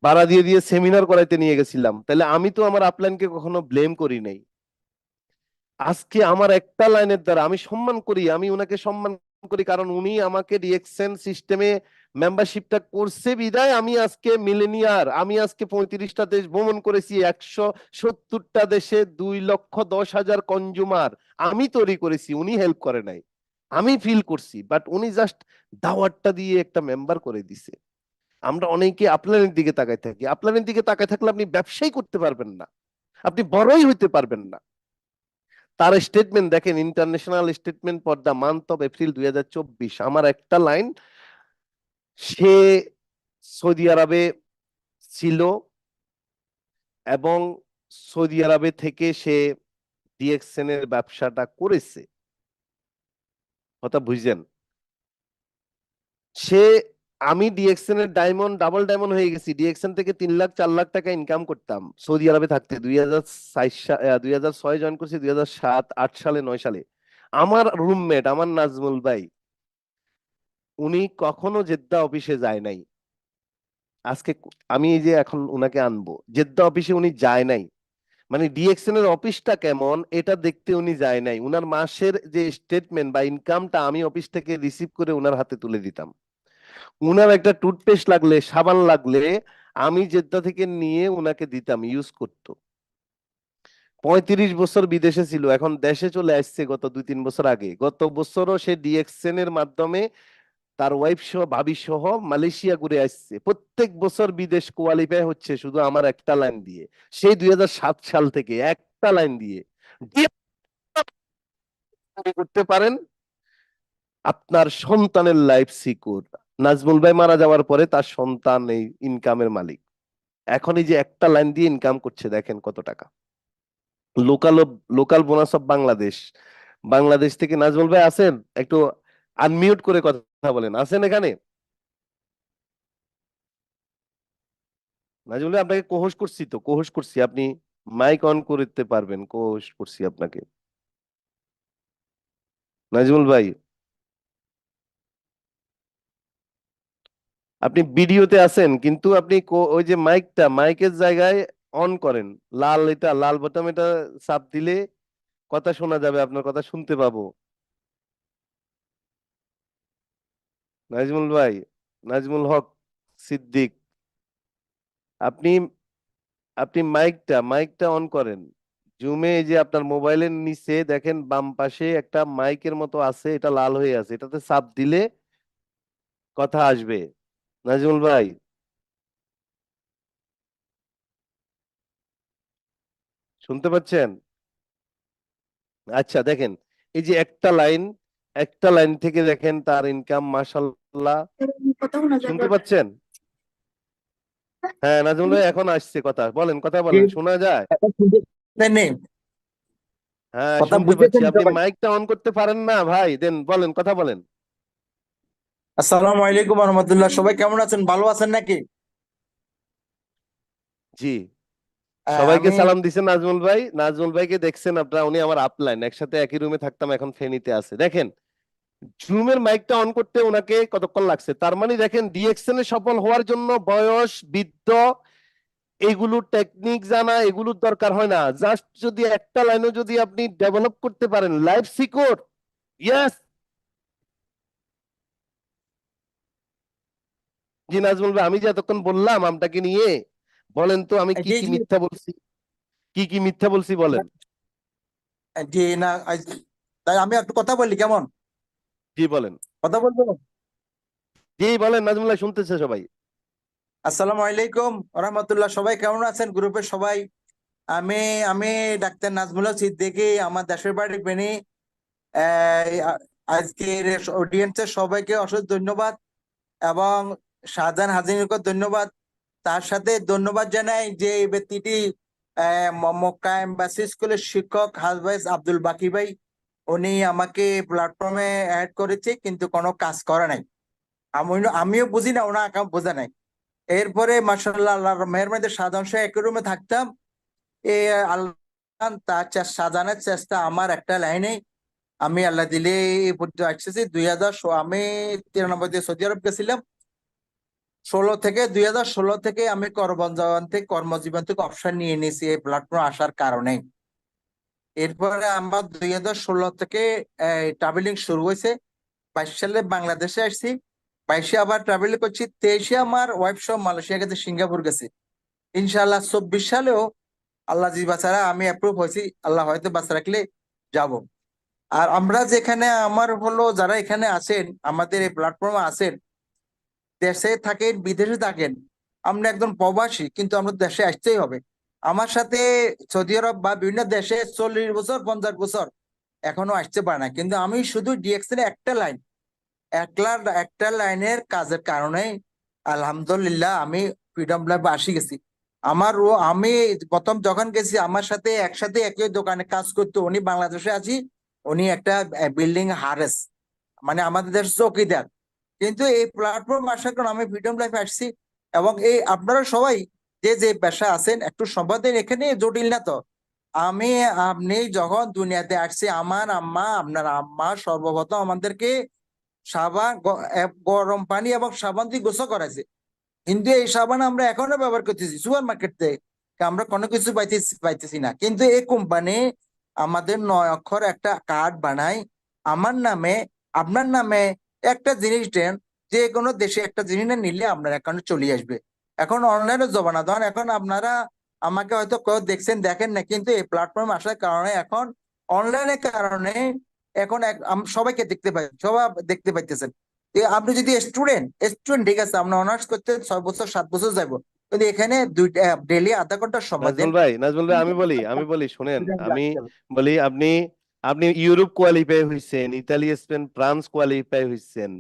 ভাড়া দিয়ে দিয়ে সেমিনার করাইতে নিয়ে গেছিলাম। তাহলে আমি তো আমার আপলাইনকে কখনো ব্লেম করি নাই। আজকে আমার একটা লাইনের দ্বারা আমি সম্মান করি, আমি উনাকে সম্মান করি, কারণ উনি আমাকে ডিএক্সএন সিস্টেমে মেম্বারশিপটা করছে বিদায় আমি আজকে মিলেনিয়ার। আমি আজকে 35টা দেশ ভ্রমণ করেছি, 170টা দেশে 2,10,000 কনজুমার আমি তৈরি করেছি, উনি হেল্প করে নাই। আমি ফিল করছি, বাট উনি জাস্ট দাওয়াতটা দিয়ে একটা মেম্বার করে দিছে। আমরা অনেকে আপনার দিকে তাকায় থাকি। আপনার দিকে তাকায় থাকলে আপনি ব্যবসাই করতে পারবেন না, আপনি বড়ই হইতে পারবেন না। তার স্টেটমেন্ট দেখেন, international statement for the month of April 2024। আমার একটা লাইন, সে সৌদি আরবে ছিল এবং সৌদি আরবে থেকে সে ডিএক্সএন এর ব্যবসাটা করেছে। কথা বুঝছেন? সে, আমি ডিএক্সএন এর ডায়মন্ড, ডাবল ডায়মন্ড হয়ে গেছি। ডিএক্সএন থেকে 3 লাখ 4 লাখ টাকা ইনকাম করতাম সৌদি আরবে থাকতে। 2006 জয়েন করছি, 2007, 2008 সালে, 2009 সালে। আমার রুমমেট, আমার নাজমুল ভাই, উনি কখনো জেদ্দা অফিসে যায় নাই। আজকে আমি এই যে এখন উনাকে আনবো, জেদ্দা অফিসে উনি যায় নাই। মানে ডিএক্সএন এর অফিসটা কেমন এটা দেখতে উনি যায় নাই। উনার মাসের যে স্টেটমেন্ট বা ইনকামটা আমি অফিস থেকে রিসিভ করে উনার হাতে তুলে দিতাম। উনার একটা টুথপেস্ট লাগলে, সাবান লাগলে আমি জেদ্দা থেকে নিয়ে উনাকে দিতাম, ইউজ করতো। 35 বছর বিদেশে ছিল, এখন দেশে চলে আসছে গত 2-3 বছর আগে। গত বছরও সে ডিএক্সএন এর মাধ্যমে তার ওয়াইফ সহ, ভাবি সহ মালয়েশিয়া ঘুরে আসছে। প্রত্যেক বছর বিদেশ কোয়ালিফাই হচ্ছে শুধু আমার একটা লাইন দিয়ে। সেই 2007 সাল থেকে একটা লাইন দিয়ে করতে পারেন, আপনার সন্তানের লাইফ সিকিউর। নাজমুল ভাই মারা যাওয়ার পরে তার সন্তান এই ইনকামের মালিক। এখন এই যে একটা লাইন দিয়ে ইনকাম করছে, দেখেন কত টাকা। Local local bonus of Bangladesh. Bangladesh থেকে নাজমুল ভাই আছেন? একটু আনমিউট করে কথা বলেন, আছেন এখানে? নাজমুল ভাই আপনাকে কোহস করছি, তো কোহস করছি, আপনি মাইক অন করতে পারবেন, কোহস করছি আপনাকে। নাজমুল ভাই, আপনি ভিডিওতে আছেন, কিন্তু আপনি ওই যে মাইকটা মাইকের জায়গায় অন করেন, লাল, এটা লাল বোতাম, এটা চাপ দিলে কথা শোনা যাবে, আপনার কথা শুনতে পাবো। নাজমুল ভাই, নাজমুল হক সিদ্দিক, আপনি আপনি মাইকটা অন করেন। জুমে এই যে আপনার মোবাইলের নিচে দেখেন বাম পাশে একটা মাইকের মতো আছে, এটা লাল হয়ে আছে, এটাতে চাপ দিলে কথা আসবে। নাজমুল ভাই, শুনতে পাচ্ছেন? আচ্ছা দেখেন, এই যে একটা লাইন থেকে দেখেন তার ইনকাম মাশাল্লাহ। কথা শোনা শুনতে যাবে? পাচ্ছেন? হ্যাঁ নাজমুল ভাই, এখন আসছে কথা, বলেন, কথা জি, বলেন, শোনা যায়? এখন শুনতে নেই, হ্যাঁ কথা শুনতে পাচ্ছি। বুঝতেছেন আপনি সবাই? মাইকটা অন করতে পারেন না ভাই? দেন বলেন, কথা বলেন। আসসালামু আলাইকুম রহমতুল্লাহ, সবাই কেমন আছেন? ভালো আছেন নাকি? জি, সবাইকে আমি সালাম দিছেন নাজমুল ভাই। নাজমুল ভাইকে দেখছেন আপনারা, উনি আমার আপলাইন, একসাথে একই রুমে থাকতাম, এখন ফেনীতে আছে। দেখেন জুমের মাইকটা অন করতে ওনাকে কতক্ষণ লাগছে, তার মানে দেখেন ডিএক্সএন এ সফল হওয়ার জন্য বয়স, বৃদ্ধ, এগুলো টেকনিক জানা এগুলোর দরকার হয় না। জাস্ট যদি একটা লাইনও যদি আপনি ডেভেলপ করতে পারেন, লাইফ সিকিউর। ইয়েস। জি নাজমুল ভাই, আমি যে এতক্ষণ বললাম আমটাকে নিয়ে, বলেন তো আমি কি জি কি জি মিথ্যা বলছি, কি কি মিথ্যা বলছি বলেন। জি না, তাই আমি একটু কথা বলি কেমন? জি বলেন। কথা বলবো? জি বলেন নাজমুল ভাই, শুনতেছে সবাই। আসসালামু আলাইকুম রহমতুল্লাহ, সবাই কেমন আছেন গ্রুপের সবাই? আমি আমি ডাক্তার নাজমুল হক সিদ্দিকী, আমার দেশের বাড়ি ফেনী। আজকের অডিয়েন্সের সবাইকে অশেষ ধন্যবাদ এবং শাহজাহান হাজিরকে ধন্যবাদ। তার সাথে ধন্যবাদ জানাই যে এই ব্যক্তিটি মক্কা এম্বাসি স্কুলের শিক্ষক হাফেজ আব্দুল বাকি ভাই। উনি আমাকে প্ল্যাটফর্মে অ্যাড করেছে কিন্তু কোনো কাজ করে নাই। আমিও বুঝি না, ওনা আঁকা বোঝা নাই। এরপরে মার্শাল্লাহ আল্লাহর মেহরবানিতে সাধারণ সহ একই রুমে থাকতাম। এ আল্লাহ তার সাজানোর চেষ্টা আমার একটা লাইনে, আমি আল্লাহ দিলে এই পর্যন্ত আসতেছি 2000। আমি 93 দিয়ে সৌদি আরব গেছিলাম। 2016 থেকে আমি কর্মজীবন থেকে অবসর নিয়ে নিয়েছি এই প্ল্যাটফর্মে আসার কারণে। এরপরে আমার 2016 থেকে ট্রাভেলিং শুরু হয়েছে। 22 সালে বাংলাদেশে আসছি, 22-এ আবার ট্রাভেলিং করছি, 23-এ আমার ওয়াইফ সহ মালয়েশিয়া গেছে, সিঙ্গাপুর গেছে। ইনশাআল্লাহ 24 সালেও আল্লাহ জি বাঁচারা আমি অ্যাপ্রুভ হয়েছি, আল্লাহ হয়তো বাঁচা রাখলে যাব। আর আমরা যেখানে আমার হলো যারা এখানে আছেন, আমাদের এই প্ল্যাটফর্মে আছেন, দেশে থাকেন বিদেশে থাকেন, আমরা একজন প্রবাসী কিন্তু আমরা দেশে আসতেই হবে। আমার সাথে সৌদি আরব বা বিভিন্ন দেশে 40 বছর 50 বছর এখনো আসতে পারে না, কিন্তু আমি শুধু ডিএক্সএন একটা লাইনের কাজের কারণে আলহামদুলিল্লাহ আমি ফ্রিডম ল্যাবে আসি গেছি। আমি প্রথম যখন গেছি আমার সাথে একসাথে একই দোকানে কাজ করতো, উনি বাংলাদেশে আছি, উনি একটা বিল্ডিং হারেস, মানে আমাদের দেশ চৌকিদার। কিন্তু এই প্ল্যাটফর্ম আসার কারণে আমি ফ্রিডম লাইফে আসছি। এবং এই আপনারা সবাই যে যে পেশা আছেন একটু সম্পাদন, এখানে জটিল না তো। আমি আপনি যখন দুনিয়াতে আসছি, আমার আম্মা আপনার আম্মা সর্বপ্রথম আমাদেরকে গরম পানি এবং সাবান দিয়ে গোসল করাইছে। কিন্তু এই সাবান আমরা এখনো ব্যবহার করতেছি সুপার মার্কেট থেকে, আমরা কোনো কিছু পাইতেছি না। কিন্তু এই কোম্পানি আমাদের 9 অক্ষর একটা কার্ড বানায় আমার নামে, আপনার নামে, একটা জিনিস দেন, যে কোনো দেশে একটা জিনিস না নিলে আপনার অ্যাকাউন্টে চলে আসবে। এখন অনলাইনে জমানা ধরেন, এখন আপনারা আমাকে হয়তো কেউ দেখছেন দেখেন না, কিন্তু এই প্ল্যাটফর্ম আসার কারণে এখন অনলাইনের কারণে এখন সবাইকে দেখতে পাই, সবাই দেখতে পাইতেছেন। আপনি যদি স্টুডেন্ট স্টুডেন্ট ঠিক আছে, আপনি অনার্স করতে 6 বছর 7 বছর যাবো, কিন্তু এখানে দুইটা ডেলি আধা ঘন্টা সময় দেন। নাজমুল ভাই আমি বলি শুনেন, আমি বলি, আপনি আপনি ইউরোপ কোয়ালিফাই হয়েছেন, ইতালি, স্পেন, ফ্রান্স কোয়ালিফাই হয়েছেন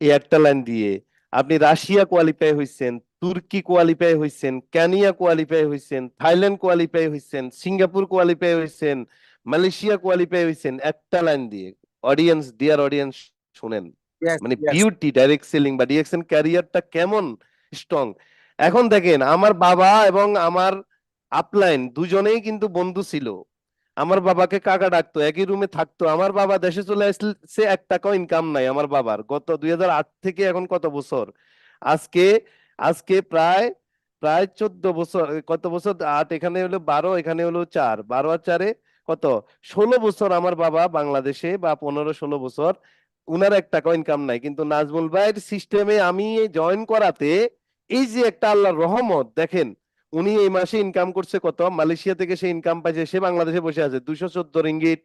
এই একটা লাইন দিয়ে। আপনি রাশিয়া কোয়ালিফাই হয়েছেন, তুর্কি কোয়ালিফাই হয়েছেন, কেনিয়া কোয়ালিফাই হয়েছেন, থাইল্যান্ড কোয়ালিফাই হয়েছেন, সিঙ্গাপুর কোয়ালিফাই হয়েছেন, মালয়েশিয়া কোয়ালিফাই হয়েছেন একটা লাইন দিয়ে। অডিয়েন্স, ডিয়ার অডিয়েন্স, শুনেন, Yes, মানে yes. বিউটি ডাইরেক্ট সেলিং বা ডিএক্সএন ক্যারিয়ারটা কেমন স্ট্রং। এখন দেখেন, আমার বাবা এবং আমার আপলাইন দুজনেই কিন্তু বন্ধু ছিল। আমার বাবাকে কাকা ডাকতো, একই রুমে থাকতো। আমার বাবা দেশে চলে আসছে, 1 টাকাও ইনকাম নাই আমার বাবার, গত 2008 থেকে এখন কত বছর, আজকে আজকে প্রায় প্রায় 14 বছর, কত বছর, 8 এখানে হলো 12, এখানে হলো 4, 12 আর 4-এ কত 16 বছর আমার বাবা বাংলাদেশে, বা 15-16 বছর, উনার 1 টাকা ইনকাম নাই, কিন্তু নাজমুল ভাইয়ের সিস্টেমে আমি জয়েন করাতে এই যে একটা আল্লাহর রহমত দেখেন, উনি এই মাসে ইনকাম করছে কত, মালয়েশিয়া থেকে সে ইনকাম পাইছে, সে বাংলাদেশে বসে আছে 214 রিঙ্গিট,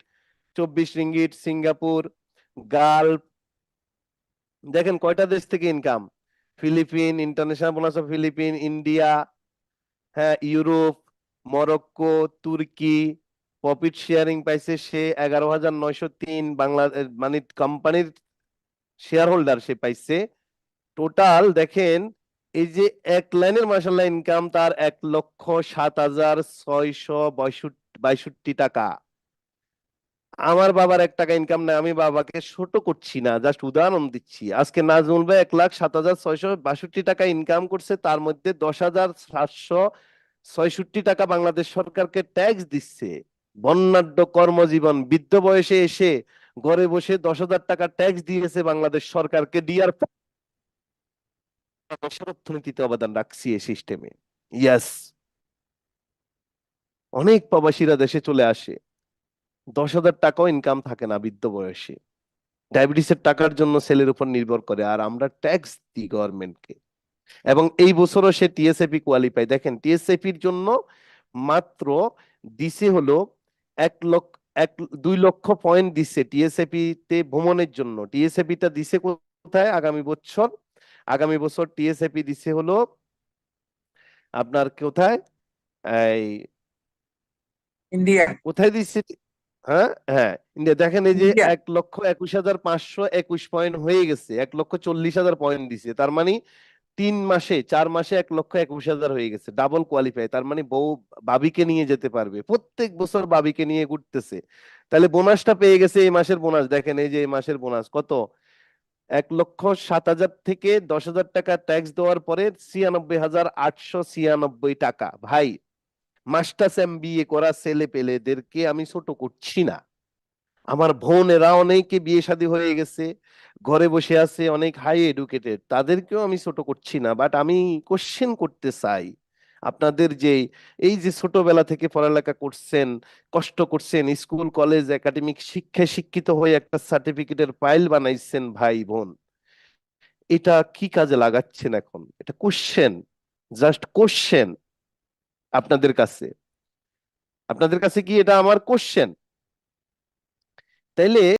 24 রিঙ্গিট, সিঙ্গাপুর, গালফ, দেখেন কয়টা দেশ থেকে income, Philippines, international bonus of Philippines, India, হ্যাঁ, ইউরোপ, মরক্কো, তুর্কি, প্রফিট শেয়ারিং পাইছে সে 11,903, বাংলা মানে কোম্পানির শেয়ার হোল্ডার সে পাইছে। টোটাল দেখেন এই যে এক লাইনের মাসাল্লাহ ইনকাম তার 1,07,662 টাকা। আমার বাবার 1 টাকা ইনকাম নাই, আমি বাবাকে ছোট করছি না, জাস্ট উদাহরণ দিচ্ছি। আজকে নাজমুল ভাই 1,07,662 টাকা ইনকাম করছে, তার মধ্যে 10,766 টাকা বাংলাদেশ সরকারকে ট্যাক্স দিচ্ছে। বর্ণাঢ্য কর্মজীবন, বৃদ্ধ বয়সে এসে ঘরে বসে 10,000 টাকা ট্যাক্স দিয়েছে বাংলাদেশ সরকারকে, ডিআর দেশের অর্থনীতিতে অবদান রাখছি এই সিস্টেমে। ইয়াস, অনেক প্রবাসীরা দেশে চলে আসে, 10,000 টাকাও ইনকাম থাকে না বৃদ্ধ বয়সে, ডায়াবেটিসের টাকার জন্য সেলের উপর নির্ভর করে, আর আমরা ট্যাক্স দিই গভর্নমেন্টকে। এবং এই বছরও সে টিএসএপি কোয়ালিফাই। দেখেন টিএসএপির জন্য মাত্র দিছে হলো 1 লক্ষ, 2 লক্ষ পয়েন্ট দিচ্ছে টিএসএপি তে ভ্রমণের জন্য। টিএসএপিটা দিছে কোথায় আগামী বছর? আগামী বছর টিএসএপি দিছে হলো আপনার কোথায়, এই ইন্ডিয়া। কোথায় দিচ্ছে, হ্যাঁ হ্যাঁ ইন্ডিয়া। দেখেন এই যে ইন্ডিয়া। 1,21,521 হয়ে গেছে, 1,40,000 পয়েন্ট দিছে, তার মানে 3 মাসে 4 মাসে 1,21,000 হয়ে গেছে, ডাবল কোয়ালিফাই। তার মানে বউ ভাবিকে নিয়ে যেতে পারবে, প্রত্যেক বছর ভাবিকে নিয়ে ঘুরতেছে। তাহলে বোনাসটা পেয়ে গেছে, এই মাসের বোনাস দেখেন, এই যে এই মাসের বোনাস কত, 1,07,000 থেকে 10,000 টাকা ট্যাক্স দেওয়ার পরে 96,896 টাকা। ভাই, মাস্টার্স এমবিএ করা ছেলে পেলেদেরকে আমি ছোট করছি না, আমার বোনেরা অনেকে বিয়ে শাদী হয়ে গেছে, ঘরে বসে আছে, অনেক হাই এডুকেটেড, তাদেরকেও আমি ছোট করছি না। বাট আমি কোশ্চেন করতে চাই আপনাদের যে এই যে ছোটবেলা থেকে পড়ালেখা করছেন, কষ্ট করছেন, স্কুল কলেজ একাডেমিক শিক্ষায় শিক্ষিত হয়ে একটা সার্টিফিকেটের ফাইল বানাইছেন ভাই বোন, এটা কি কাজে লাগাচ্ছেন এখন? এটা কোশ্চেন, জাস্ট কোশ্চেন আপনাদের কাছে। আপনাদের কাছে কি এটা আমার কোশ্চেন? তাইলে